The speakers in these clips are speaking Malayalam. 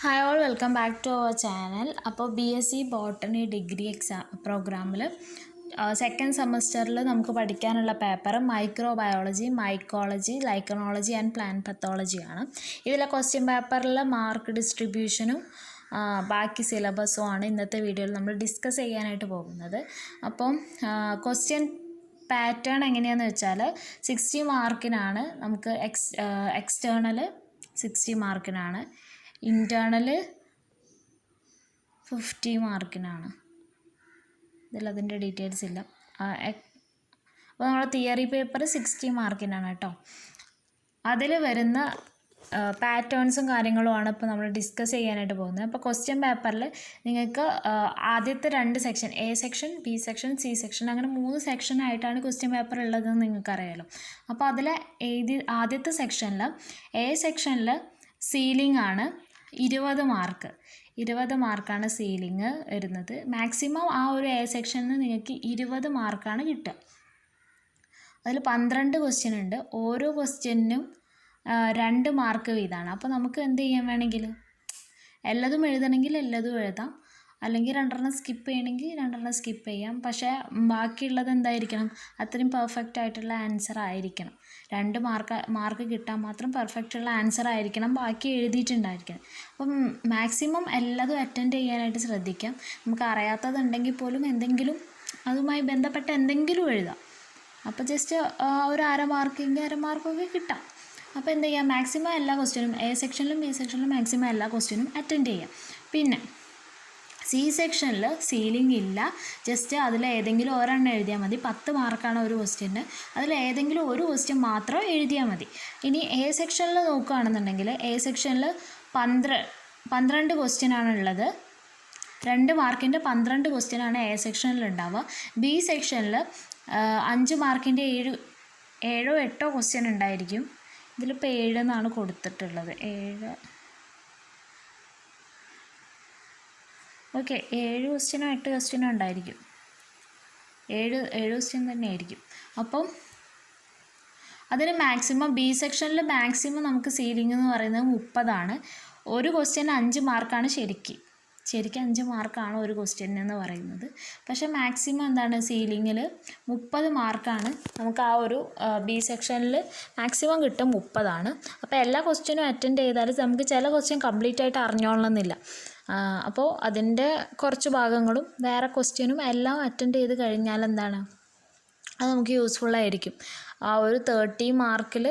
Hi all welcome back to our channel. അപ്പോൾ BSc ബോട്ടണി ഡിഗ്രി പ്രോഗ്രാമിൽ സെക്കൻഡ് സെമസ്റ്ററിൽ നമുക്ക് പഠിക്കാനുള്ള paper microbiology, mycology, lichenology and plant പത്തോളജിയാണ്. ഇതിലെ ക്വസ്റ്റ്യൻ പേപ്പറിൽ മാർക്ക് ഡിസ്ട്രിബ്യൂഷനും ബാക്കി സിലബസും ആണ് ഇന്നത്തെ വീഡിയോയിൽ നമ്മൾ ഡിസ്കസ് ചെയ്യാനായിട്ട് പോകുന്നത്. അപ്പം ക്വസ്റ്റ്യൻ പാറ്റേൺ എങ്ങനെയാണെന്ന് വെച്ചാൽ 60 മാർക്കിനാണ് നമുക്ക് എക്സ്റ്റേണൽ 60 മാർക്കിനാണ്, ഇൻറ്റേർണൽ 50 മാർക്കിനാണ്. ഇതിലതിൻ്റെ ഡീറ്റെയിൽസ് ഇല്ല. അപ്പോൾ നമ്മുടെ തിയറി പേപ്പർ 60 മാർക്കിനാണ് കേട്ടോ. അതിൽ വരുന്ന പാറ്റേൺസും കാര്യങ്ങളുമാണ് ഇപ്പോൾ നമ്മൾ ഡിസ്കസ് ചെയ്യാനായിട്ട് പോകുന്നത്. അപ്പോൾ ക്വസ്റ്റ്യൻ പേപ്പറിൽ നിങ്ങൾക്ക് ആദ്യത്തെ 2 section, A section, B section, C section, അങ്ങനെ 3 സെക്ഷനായിട്ടാണ് ക്വസ്റ്റ്യൻ പേപ്പർ ഉള്ളതെന്ന് നിങ്ങൾക്കറിയാലോ. അപ്പോൾ അതിൽ ആദ്യത്തെ സെക്ഷനിൽ A സെക്ഷനിൽ സീലിംഗ് ആണ് 20 മാർക്ക്. 20 മാർക്കാണ് സീലിംഗ് വരുന്നത്. മാക്സിമം ആ ഒരു A സെക്ഷനിൽ നിങ്ങൾക്ക് 20 മാർക്കാണ് കിട്ടുക. അതിൽ 12 ക്വസ്റ്റ്യൻ ഉണ്ട്. ഓരോ ക്വസ്റ്റ്യനും 2 മാർക്ക് വീതമാണ്. അപ്പോൾ നമുക്ക് എന്ത് ചെയ്യാൻ വേണമെങ്കിൽ എല്ലാതും എഴുതണമെങ്കിൽ എല്ലാതും എഴുതാം, അല്ലെങ്കിൽ 2 സ്കിപ്പ് ചെയ്യണമെങ്കിൽ 2 സ്കിപ്പ് ചെയ്യാം. പക്ഷേ ബാക്കിയുള്ളത് എന്തായിരിക്കണം, അത്രയും പെർഫെക്റ്റ് ആയിട്ടുള്ള ആൻസർ ആയിരിക്കണം. 2 മാർക്ക് കിട്ടാൻ മാത്രം പെർഫെക്റ്റ് ഉള്ള ആൻസർ ആയിരിക്കണം, ബാക്കി എഴുതിയിട്ടുണ്ടായിരിക്കണം. അപ്പം മാക്സിമം എല്ലാതും അറ്റൻഡ് ചെയ്യാനായിട്ട് ശ്രദ്ധിക്കാം. നമുക്ക് അറിയാത്തതുണ്ടെങ്കിൽ പോലും എന്തെങ്കിലും അതുമായി ബന്ധപ്പെട്ട എന്തെങ്കിലും എഴുതാം. അപ്പോൾ ജസ്റ്റ് ഒരു അര മാർക്കൊക്കെ കിട്ടാം. അപ്പോൾ എന്ത് ചെയ്യാം, മാക്സിമം എല്ലാ ക്വസ്റ്റ്യനും A സെക്ഷനിലും B സെക്ഷനിലും മാക്സിമം എല്ലാ ക്വസ്റ്റ്യനും അറ്റൻഡ് ചെയ്യാം. പിന്നെ C സെക്ഷനിൽ സീലിംഗ് ഇല്ല, ജസ്റ്റ് അതിൽ ഏതെങ്കിലും ഒരെണ്ണം എഴുതിയാൽ മതി. 10 മാർക്കാണ് ഒരു ക്വസ്റ്റ്യന്, അതിൽ ഏതെങ്കിലും ഒരു ക്വസ്റ്റ്യൻ മാത്രം എഴുതിയാൽ മതി. ഇനി A സെക്ഷനിൽ നോക്കുകയാണെന്നുണ്ടെങ്കിൽ A സെക്ഷനിൽ 12 ക്വസ്റ്റ്യനാണ് ഉള്ളത്. 2 മാർക്കിൻ്റെ 12 ക്വസ്റ്റ്യനാണ് A സെക്ഷനിൽ ഉണ്ടാവുക. B സെക്ഷനിൽ 5 മാർക്കിൻ്റെ 7 8 ക്വസ്റ്റ്യൻ ഉണ്ടായിരിക്കും. ഇതിലിപ്പോൾ 7 എന്നാണ് കൊടുത്തിട്ടുള്ളത്. 7 ഓക്കെ, 7 ക്വസ്റ്റ്യനോ 8 ക്വസ്റ്റ്യനോ ഉണ്ടായിരിക്കും. 7 ക്വസ്റ്റ്യൻ തന്നെ ആയിരിക്കും. അപ്പം അതിന് മാക്സിമം B സെക്ഷനിൽ മാക്സിമം നമുക്ക് സീലിംഗ് എന്ന് പറയുന്നത് 30 ഒരു ക്വസ്റ്റ്യന് 5 മാർക്കാണ്. ശരിക്കും 5 മാർക്കാണ് ഒരു ക്വസ്റ്റ്യൻ എന്ന് പറയുന്നത്. പക്ഷേ മാക്സിമം എന്താണ്, സീലിങ്ങിൽ 30 മാർക്കാണ് നമുക്ക് ആ ഒരു B സെക്ഷനിൽ മാക്സിമം കിട്ടും 30. അപ്പോൾ എല്ലാ ക്വസ്റ്റ്യനും അറ്റൻഡ് ചെയ്താലും നമുക്ക് ചില ക്വസ്റ്റ്യൻ കംപ്ലീറ്റ് ആയിട്ട് അറിഞ്ഞോളണമെന്നില്ല. അപ്പോൾ അതിൻ്റെ കുറച്ച് ഭാഗങ്ങളും വേറെ ക്വസ്റ്റ്യനും എല്ലാം അറ്റൻഡ് ചെയ്ത് കഴിഞ്ഞാൽ എന്താണ്, അത് നമുക്ക് യൂസ്ഫുള്ളായിരിക്കും. ആ ഒരു 30 മാർക്കിൽ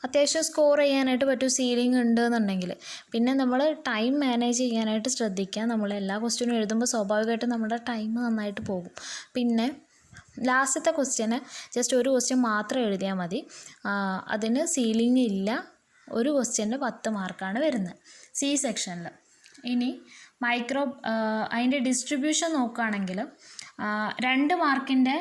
അത്യാവശ്യം സ്കോർ ചെയ്യാനായിട്ട് പറ്റും സീലിംഗ് ഉണ്ട് എന്നുണ്ടെങ്കിൽ. പിന്നെ നമ്മൾ ടൈം മാനേജ് ചെയ്യാനായിട്ട് ശ്രദ്ധിക്കുക. നമ്മൾ എല്ലാ ക്വസ്റ്റ്യനും എഴുതുമ്പോൾ സ്വാഭാവികമായിട്ടും നമ്മുടെ ടൈം നന്നായിട്ട് പോകും. പിന്നെ ലാസ്റ്റത്തെ ക്വസ്റ്റ്യന് ജസ്റ്റ് ഒരു ക്വസ്റ്റ്യൻ മാത്രം എഴുതിയാൽ മതി. അതിന് സീലിംഗ് ഇല്ല. ഒരു ക്വസ്റ്റ്യന് 10 മാർക്കാണ് വരുന്നത് C സെക്ഷനിൽ. ഇനി അതിൻ്റെ ഡിസ്ട്രിബ്യൂഷൻ നോക്കുകയാണെങ്കിൽ 2 മാർക്കിൻ്റെ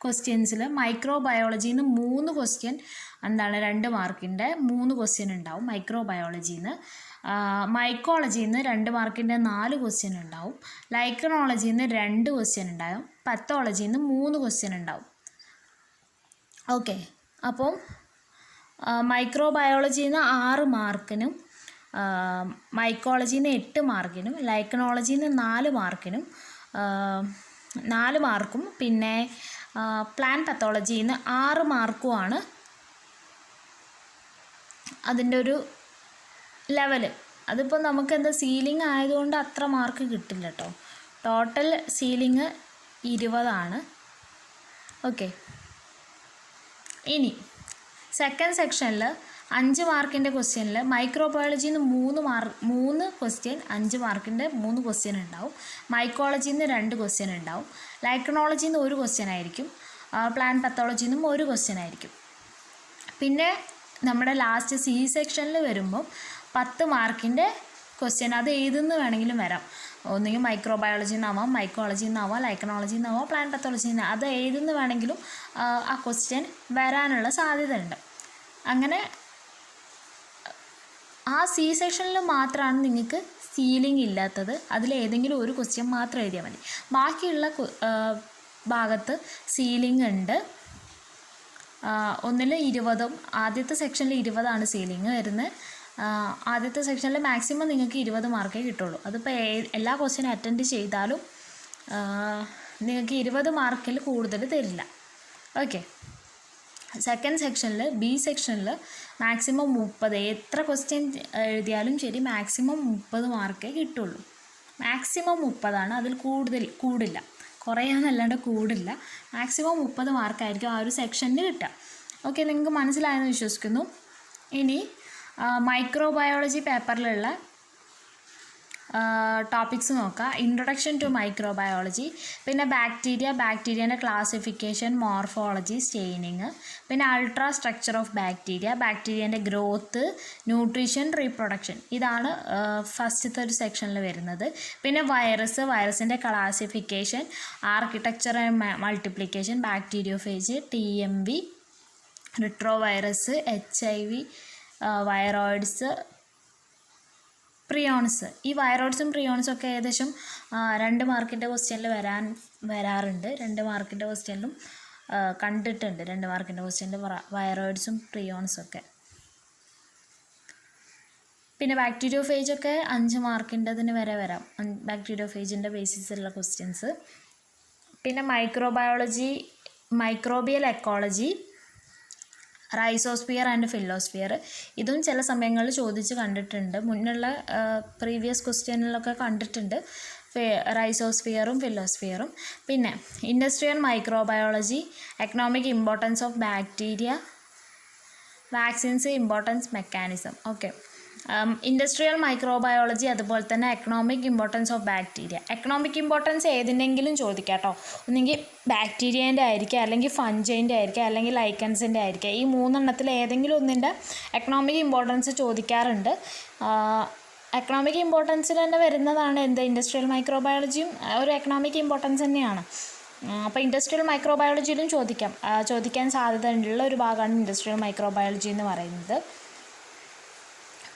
ക്വസ്റ്റ്യൻസിൽ മൈക്രോബയോളജിയിൽ നിന്ന് 3 ക്വസ്റ്റ്യൻ 2 മാർക്കിൻ്റെ 3 ക്വസ്റ്റ്യൻ ഉണ്ടാവും മൈക്രോബയോളജിയിൽ നിന്ന്. മൈക്കോളജിയിൽ നിന്ന് 2 മാർക്കിൻ്റെ 4 ക്വസ്റ്റ്യൻ ഉണ്ടാവും. ലൈക്കണോളജിയിൽ നിന്ന് 2 ക്വസ്റ്റ്യൻ ഉണ്ടാവും. പത്തോളജിയിൽ നിന്ന് 3 ക്വസ്റ്റ്യൻ ഉണ്ടാവും. ഓക്കെ, അപ്പം മൈക്രോബയോളജിയിൽ നിന്ന് 6 മാർക്കിനും, മൈക്കോളജിയിൽ നിന്ന് 8 മാർക്കിനും, ലൈക്കണോളജിയിൽ നിന്ന് 4 മാർക്കിനും 4 മാർക്കും, പിന്നെ പ്ലാന്റ് പത്തോളജിയിൽ നിന്ന് 6 മാർക്കുമാണ് അതിൻ്റെ ഒരു ലെവല്. അതിപ്പോൾ നമുക്ക് എന്താ സീലിംഗ് ആയതുകൊണ്ട് അത്ര മാർക്ക് കിട്ടില്ല കേട്ടോ. Total ceiling 20. ഓക്കെ, ഇനി സെക്കൻഡ് സെക്ഷനിൽ 5 മാർക്കിൻ്റെ ക്വസ്റ്റ്യനിൽ മൈക്രോബയോളജിയിൽ നിന്ന് 3 ക്വസ്റ്റ്യൻ 5 മാർക്കിൻ്റെ 3 ക്വസ്റ്റ്യൻ ഉണ്ടാവും. മൈക്കോളജിയിൽ നിന്ന് 2 ക്വസ്റ്റ്യൻ ഉണ്ടാവും. ലൈക്കണോളജിയിൽ നിന്ന് 1 ക്വസ്റ്റ്യൻ ആയിരിക്കും. പ്ലാന്റ് പത്തോളജിയിൽ നിന്നും 1 ക്വസ്റ്റ്യൻ ആയിരിക്കും. പിന്നെ നമ്മുടെ ലാസ്റ്റ് C സെക്ഷനിൽ വരുമ്പം 10 മാർക്കിൻ്റെ ക്വസ്റ്റ്യൻ, അത് ഏതെന്ന് വേണമെങ്കിലും വരാം. ഒന്നുകിൽ മൈക്രോബയോളജിയിൽ നിന്നാവാം, മൈക്കോളജിയിൽ നിന്നാവാം, ലൈക്കണോളജിയിൽ നിന്നാവാം, പ്ലാന്റ് പത്തോളജിയിൽ നിന്ന്, അത് ഏതെന്ന് വേണമെങ്കിലും ആ ക്വസ്റ്റ്യൻ വരാനുള്ള സാധ്യത ഉണ്ട്. അങ്ങനെ ആ C സെക്ഷനിൽ മാത്രമാണ് നിങ്ങൾക്ക് സീലിംഗ് ഇല്ലാത്തത്. അതിലേതെങ്കിലും ഒരു ക്വസ്റ്റ്യൻ മാത്രം എഴുതിയാൽ മതി. ബാക്കിയുള്ള ഭാഗത്ത് സീലിംഗ് ഉണ്ട്. ഒന്നിൽ 20, ആദ്യത്തെ സെക്ഷനിൽ 20 സീലിംഗ് വരുന്നത്. ആദ്യത്തെ സെക്ഷനിൽ മാക്സിമം നിങ്ങൾക്ക് 20 മാർക്കേ കിട്ടുള്ളൂ. അതിപ്പോൾ എല്ലാ ക്വസ്റ്റ്യനും അറ്റൻഡ് ചെയ്താലും നിങ്ങൾക്ക് 20 മാർക്കിൽ കൂടുതൽ തരില്ല. ഓക്കെ. സെക്കൻഡ് സെക്ഷനിൽ ബി സെക്ഷനിൽ മാക്സിമം 30, എത്ര ക്വസ്റ്റ്യൻ എഴുതിയാലും ശരി മാക്സിമം 30 മാർക്കേ കിട്ടുള്ളൂ. മാക്സിമം 30ആണ്, അതിൽ കൂടില്ല, കുറയാന്നല്ലാണ്ട് കൂടില്ല. മാക്സിമം 30 മാർക്കായിരിക്കും ആ ഒരു സെക്ഷനിൽ കിട്ടുക. ഓക്കെ, നിങ്ങൾക്ക് മനസ്സിലായെന്ന് വിശ്വസിക്കുന്നു. ഇനി മൈക്രോബയോളജി പേപ്പറിലുള്ള ടോപ്പിക്സ് നോക്കാം. ഇൻട്രൊഡക്ഷൻ ടു മൈക്രോബയോളജി, പിന്നെ ബാക്ടീരിയൻ്റെ ക്ലാസിഫിക്കേഷൻ, മോർഫോളജി, സ്റ്റെയിനിങ്, പിന്നെ അൾട്രാ സ്ട്രക്ചർ ഓഫ് ബാക്ടീരിയൻ്റെ ഗ്രോത്ത്, ന്യൂട്രീഷൻ, റീപ്രൊഡക്ഷൻ. ഇതാണ് ഫസ്റ്റത്തെ ഒരു സെക്ഷനിൽ വരുന്നത്. പിന്നെ വൈറസിൻ്റെ classification, architecture and multiplication, bacteriophage, TMV, retrovirus, HIV, viroids, prions. ഈ വൈറോയിഡ്സും പ്രിയോൺസും ഒക്കെ ഏകദേശം 2 മാർക്കിൻ്റെ ക്വസ്റ്റ്യനിൽ വരാറുണ്ട്. 2 മാർക്കിൻ്റെ ക്വസ്റ്റ്യനിലും കണ്ടിട്ടുണ്ട്. 2 മാർക്കിൻ്റെ ക്വസ്റ്റ്യനിൽ വൈറോയിഡ്സും പ്രിയോൺസും ഒക്കെ. പിന്നെ ബാക്ടീരിയോഫേജൊക്കെ 5 മാർക്കിൻ്റെതിന് വരെ വരാം, ബാക്ടീരിയോഫേജിൻ്റെ ബേസിസിലുള്ള ക്വസ്റ്റ്യൻസ്. പിന്നെ മൈക്രോബിയൽ എക്കോളജി, റൈസോസ്ഫിയർ ആൻഡ് ഫിലോസ്ഫിയർ. ഇതും ചില സമയങ്ങളിൽ ചോദിച്ച് കണ്ടിട്ടുണ്ട്. മുന്നുള്ള പ്രീവിയസ് ക്വസ്റ്റ്യനിലൊക്കെ കണ്ടിട്ടുണ്ട് റൈസോസ്ഫിയറും ഫിലോസ്ഫിയറും. പിന്നെ industrial microbiology, economic importance of bacteria, vaccines importance mechanism. Okay, industrial microbiology, അതുപോലെ തന്നെ economic importance of bacteria. Economic importance ഏതിനെങ്കിലും ചോദിക്കാം കേട്ടോ. ഒന്നെങ്കിൽ ബാക്ടീരിയേൻ്റെ ആയിരിക്കുക, അല്ലെങ്കിൽ ഫഞ്ചൈൻ്റെ ആയിരിക്കുക, അല്ലെങ്കിൽ ലൈക്കൻസിൻ്റെ ആയിരിക്കുക. ഈ 3 എണ്ണത്തിൽ ഏതെങ്കിലും ഒന്നിൻ്റെ എക്കണോമിക് ഇമ്പോർട്ടൻസ് ചോദിക്കാറുണ്ട്. എക്കണോമിക് ഇമ്പോർട്ടൻസിൽ തന്നെ വരുന്നതാണ് ഇൻഡസ്ട്രിയൽ മൈക്രോബയോളജിയും ഒരു എക്കണോമിക് ഇമ്പോർട്ടൻസ് തന്നെയാണ്. അപ്പോൾ ഇൻഡസ്ട്രിയൽ മൈക്രോബയോളജിയിലും ചോദിക്കാൻ സാധ്യതയുള്ള ഒരു ഭാഗമാണ് ഇൻഡസ്ട്രിയൽ മൈക്രോബയോളജി എന്ന് പറയുന്നത്.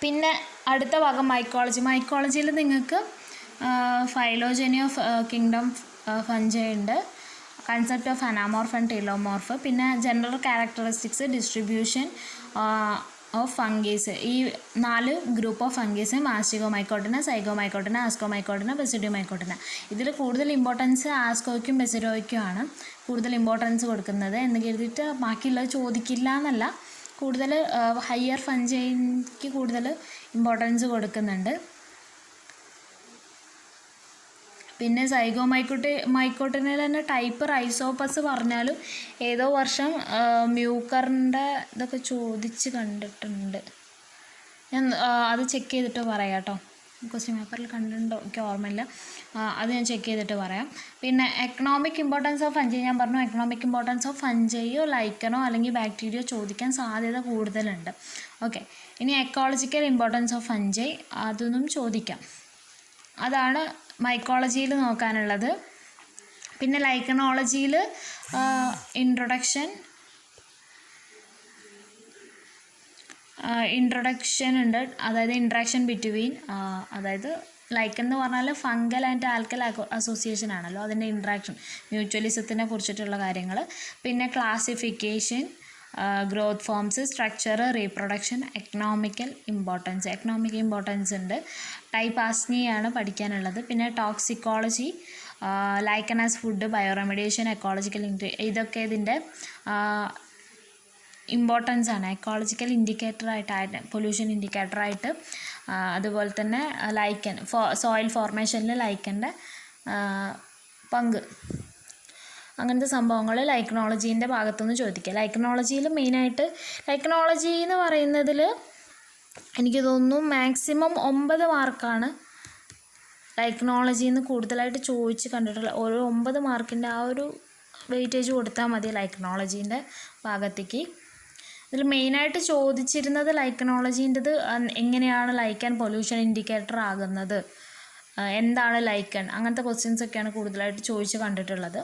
പിന്നെ അടുത്ത ഭാഗം മൈക്കോളജിയിൽ നിങ്ങൾക്ക് ഫൈലോജനി ഓഫ് കിങ്ഡം ഫഞ്ചൈ ഉണ്ട്, കൺസെപ്റ്റ് ഓഫ് അനാമോർഫ് ആൻഡ് ടീലോമോർഫ്, പിന്നെ ജനറൽ ക്യാരക്ടറിസ്റ്റിക്സ്, ഡിസ്ട്രിബ്യൂഷൻ ഓഫ് ഫംഗീസ്. ഈ 4 ഗ്രൂപ്പ് ഓഫ് ഫംഗീസ്: മാസ്റ്റിഗോമൈക്കോട്ടിന, സൈഗോമൈക്കോട്ടിന, ആസ്കോമൈക്കോട്ടിന, ബെസിഡിയോമൈക്കോട്ടിന. ഇതിൽ കൂടുതൽ ഇമ്പോർട്ടൻസ് ആസ്കോയ്ക്കും ബെസിഡോയ്ക്കും ആണ് കൂടുതൽ ഇമ്പോർട്ടൻസ് കൊടുക്കുന്നത് എന്ന് കരുതിയിട്ട് ബാക്കിയുള്ളത് ചോദിക്കില്ല എന്നല്ല. കൂടുതൽ ഹയർ ഫഞ്ചൈക്ക് കൂടുതൽ ഇമ്പോർട്ടൻസ് കൊടുക്കുന്നുണ്ട്. പിന്നെ മൈക്കോട്ടിനിൽ തന്നെ ടൈപ്പ് റൈസോപ്പസ് പറഞ്ഞാലും ഏതോ വർഷം മ്യൂക്കറിൻ്റെ ഇതൊക്കെ ചോദിച്ച് കണ്ടിട്ടുണ്ട്. ഞാൻ അത് ചെക്ക് ചെയ്തിട്ട് പറയാം കേട്ടോ. ക്വസ്റ്റ്യൻ പേപ്പറിൽ കണ്ടിട്ടുണ്ടോ എനിക്ക് ഓർമ്മയില്ല, അത് ഞാൻ ചെക്ക് ചെയ്തിട്ട് പറയാം. പിന്നെ എക്കണോമിക് ഇമ്പോർട്ടൻസ് ഓഫ് ഫഞ്ചൈ ഞാൻ പറഞ്ഞു. എക്കണോമിക് ഇമ്പോർട്ടൻസ് ഓഫ് ഫഞ്ചൈയോ ലൈക്കനോ അല്ലെങ്കിൽ ബാക്ടീരിയോ ചോദിക്കാൻ സാധ്യത കൂടുതലുണ്ട്. ഓക്കെ, ഇനി എക്കോളജിക്കൽ ഇമ്പോർട്ടൻസ് ഓഫ് ഫഞ്ചൈ, അതൊന്നും ചോദിക്കാം. അതാണ് മൈക്കോളജിയിൽ നോക്കാനുള്ളത്. പിന്നെ ലൈക്കനോളജിയിൽ ഇൻട്രൊഡക്ഷൻ ഉണ്ട്, അതായത് ഇൻട്രാക്ഷൻ ബിറ്റ്വീൻ, അതായത് ലൈക്കൻ എന്ന് പറഞ്ഞാൽ ഫംഗൽ ആൻഡ് ആൽക്കൽ അസോസിയേഷൻ ആണല്ലോ, അതിൻ്റെ ഇൻട്രാക്ഷൻ, മ്യൂച്വലിസത്തിനെ കുറിച്ചിട്ടുള്ള കാര്യങ്ങൾ. പിന്നെ classification, growth forms, structure, reproduction, economic importance ഉണ്ട്. ടൈപ്പ് ആസ്നിയാണ് പഠിക്കാനുള്ളത്. പിന്നെ toxicology, lichen as food, bioremediation, ecological ഇതൊക്കെ ഇതിൻ്റെ ഇമ്പോർട്ടൻസ് ആണ്. എക്കോളജിക്കൽ ഇൻഡിക്കേറ്ററായിട്ട്, പൊല്യൂഷൻ ഇൻഡിക്കേറ്ററായിട്ട്, അതുപോലെ തന്നെ ലൈക്കൻ സോയിൽ ഫോർമേഷനിൽ ലൈക്കൻ്റെ പങ്ക്, അങ്ങനത്തെ സംഭവങ്ങൾ ലൈക്കനോളജീൻ്റെ ഭാഗത്തുനിന്ന് ചോദിക്കുക. ലൈക്കനോളജിയിൽ മെയിനായിട്ട് ലൈക്കനോളജി എന്ന് പറയുന്നതിൽ എനിക്ക് തോന്നുന്നു മാക്സിമം 9 മാർക്കാണ് ലൈക്കനോളജിയിൽ നിന്ന് കൂടുതലായിട്ട് ചോദിച്ച് കണ്ടിട്ടുള്ളത്. ഓരോ 9 മാർക്കിൻ്റെ ആ ഒരു വെയിറ്റേജ് കൊടുത്താൽ മതി ലൈക്കനോളജീൻ്റെ ഭാഗത്തേക്ക്. ഇതിൽ മെയിനായിട്ട് ചോദിച്ചിരുന്നത് ലൈക്കനോളജീൻ്റെത് എങ്ങനെയാണ് ലൈക്കൻ പൊല്യൂഷൻ ഇൻഡിക്കേറ്റർ ആകുന്നത്, എന്താണ് ലൈക്കൻ, അങ്ങനത്തെ ക്വസ്റ്റ്യൻസൊക്കെയാണ് കൂടുതലായിട്ട് ചോദിച്ച് കണ്ടിട്ടുള്ളത്.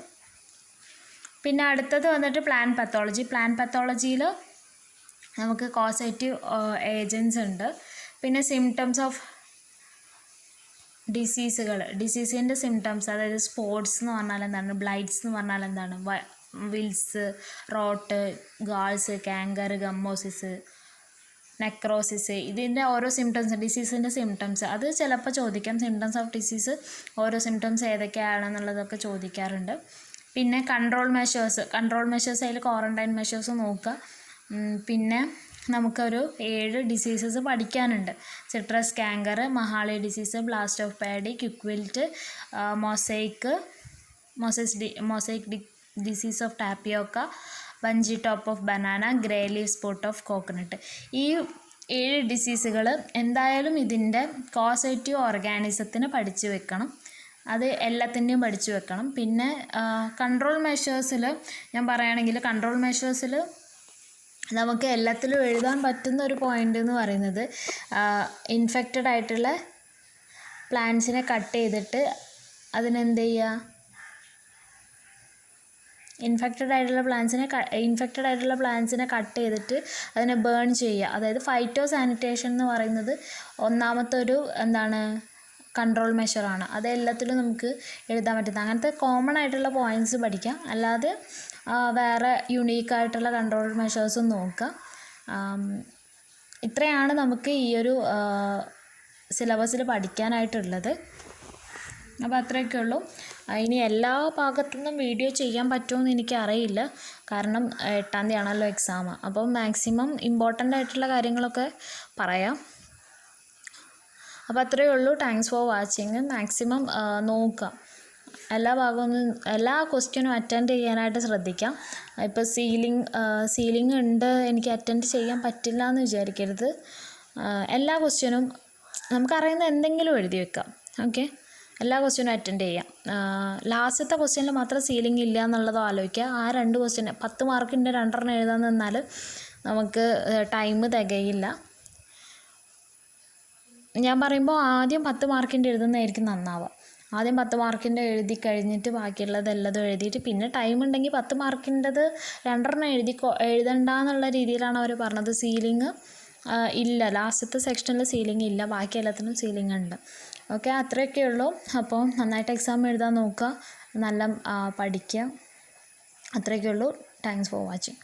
പിന്നെ അടുത്തത് വന്നിട്ട് പ്ലാന്റ് പത്തോളജിയിൽ നമുക്ക് കോസേറ്റീവ് ഏജൻസ് ഉണ്ട്. പിന്നെ സിംറ്റംസ് ഓഫ് ഡിസീസിൻ്റെ സിംറ്റംസ്, അതായത് സ്പോട്സ് എന്ന് പറഞ്ഞാൽ എന്താണ്, ബ്ലൈറ്റ്സ് എന്ന് പറഞ്ഞാൽ എന്താണ്, wilts, rot, galls, canker, gummosis, necrosis, ഇതിൻ്റെ ഓരോ സിംറ്റംസ്, ഡിസീസിൻ്റെ സിംറ്റംസ് അത് ചിലപ്പോൾ ചോദിക്കാം. സിംറ്റംസ് ഓഫ് ഡിസീസ് ഓരോ സിംറ്റംസ് ഏതൊക്കെയാണെന്നുള്ളതൊക്കെ ചോദിക്കാറുണ്ട്. പിന്നെ കൺട്രോൾ മെഷേഴ്സ് അതിൽ ക്വാറൻറ്റൈൻ മെഷേഴ്സ് നോക്കുക. പിന്നെ നമുക്കൊരു 7 ഡിസീസസ് പഠിക്കാനുണ്ട്. Citrus canker, Mahali disease, blast of paddy, quick wilt, mosaic disease of tapioca, bunchy top of banana, grey leaf spot of coconut. ഈ 7 ഡിസീസുകൾ എന്തായാലും ഇതിൻ്റെ കോസേറ്റീവ് ഓർഗാനിസത്തിന് പഠിച്ചു വെക്കണം. അത് എല്ലാത്തിൻ്റെയും പഠിച്ചു വെക്കണം. പിന്നെ കൺട്രോൾ മെഷേഴ്സിൽ ഞാൻ പറയുകയാണെങ്കിൽ, കൺട്രോൾ മെഷേഴ്സിൽ നമുക്ക് എല്ലാത്തിലും എഴുതാൻ പറ്റുന്ന ഒരു പോയിൻ്റ് എന്ന് പറയുന്നത് ഇൻഫെക്റ്റഡ് ആയിട്ടുള്ള പ്ലാന്റ്സിനെ കട്ട് ചെയ്തിട്ട് അതിനെന്ത് ചെയ്യുക, ഇൻഫെക്റ്റഡ് ആയിട്ടുള്ള പ്ലാന്റ്സിനെ കട്ട് ചെയ്തിട്ട് അതിനെ ബേൺ ചെയ്യുക. അതായത് ഫൈറ്റോ സാനിറ്റേഷൻ എന്ന് പറയുന്നത് ഒന്നാമത്തെ ഒരു കൺട്രോൾ മെഷറാണ്. അത് എല്ലാത്തിലും നമുക്ക് എഴുതാൻ പറ്റുന്നത്. അങ്ങനത്തെ കോമൺ ആയിട്ടുള്ള പോയിൻറ്റ്സ് പഠിക്കാം. അല്ലാതെ വേറെ യുണീക്കായിട്ടുള്ള കൺട്രോൾ മെഷേഴ്സും നോക്കുക. ഇത്രയാണ് നമുക്ക് ഈ ഒരു സിലബസിൽ പഠിക്കാനായിട്ടുള്ളത്. അപ്പോൾ അത്രയൊക്കെ ഉള്ളൂ. ഇനി എല്ലാ ഭാഗത്തുനിന്നും വീഡിയോ ചെയ്യാൻ പറ്റുമെന്ന് എനിക്കറിയില്ല. കാരണം 8-ാം തീയതി ആണല്ലോ എക്സാം. അപ്പോൾ മാക്സിമം ഇമ്പോർട്ടൻ്റ് ആയിട്ടുള്ള കാര്യങ്ങളൊക്കെ പറയാം. അപ്പോൾ അത്രയേ ഉള്ളൂ. Thanks for watching. മാക്സിമം നോക്കുക, എല്ലാ ക്വസ്റ്റ്യനും അറ്റൻഡ് ചെയ്യാനായിട്ട് ശ്രദ്ധിക്കാം. ഇപ്പോൾ സീലിംഗ് ഉണ്ട്, എനിക്ക് അറ്റൻഡ് ചെയ്യാൻ പറ്റില്ല എന്ന് വിചാരിക്കരുത്. എല്ലാ ക്വസ്റ്റ്യനും നമുക്കറിയുന്ന എന്തെങ്കിലും എഴുതി വെക്കാം. ഓക്കെ, എല്ലാ ക്വസ്റ്റ്യനും അറ്റൻഡ് ചെയ്യാം. ലാസ്റ്റത്തെ ക്വസ്റ്റ്യനിൽ മാത്രം സീലിംഗ് ഇല്ല എന്നുള്ളത് ആലോചിക്കുക. ആ 2 ക്വസ്റ്റ്യൻ 10 മാർക്കിൻ്റെ 2 എഴുതാൻ നിന്നാൽ നമുക്ക് ടൈം തികയില്ല. ഞാൻ പറയുമ്പോൾ ആദ്യം 10 മാർക്കിൻ്റെ എഴുതുന്നതായിരിക്കും നന്നാവുക. ആദ്യം 10 മാർക്കിൻ്റെ എഴുതി കഴിഞ്ഞിട്ട് ബാക്കിയുള്ളതെല്ലാം എഴുതിയിട്ട് പിന്നെ ടൈം ഉണ്ടെങ്കിൽ 10 മാർക്കിൻ്റെത് 2 എഴുതണ്ട എന്നുള്ള രീതിയിലാണ് അവർ പറഞ്ഞത്. സീലിംഗ് ഇല്ല, ലാസ്റ്റത്തെ സെക്ഷനിൽ സീലിംഗ് ഇല്ല, ബാക്കി എല്ലാത്തിനും സീലിംഗ് ഉണ്ട്. ഓക്കെ, അത്രയൊക്കെ ഉള്ളൂ. അപ്പോൾ നന്നായിട്ട് എക്സാം എഴുതാൻ നോക്കുക, നല്ല പഠിക്കുക. അത്രയൊക്കെ ഉള്ളൂ. Thanks for watching.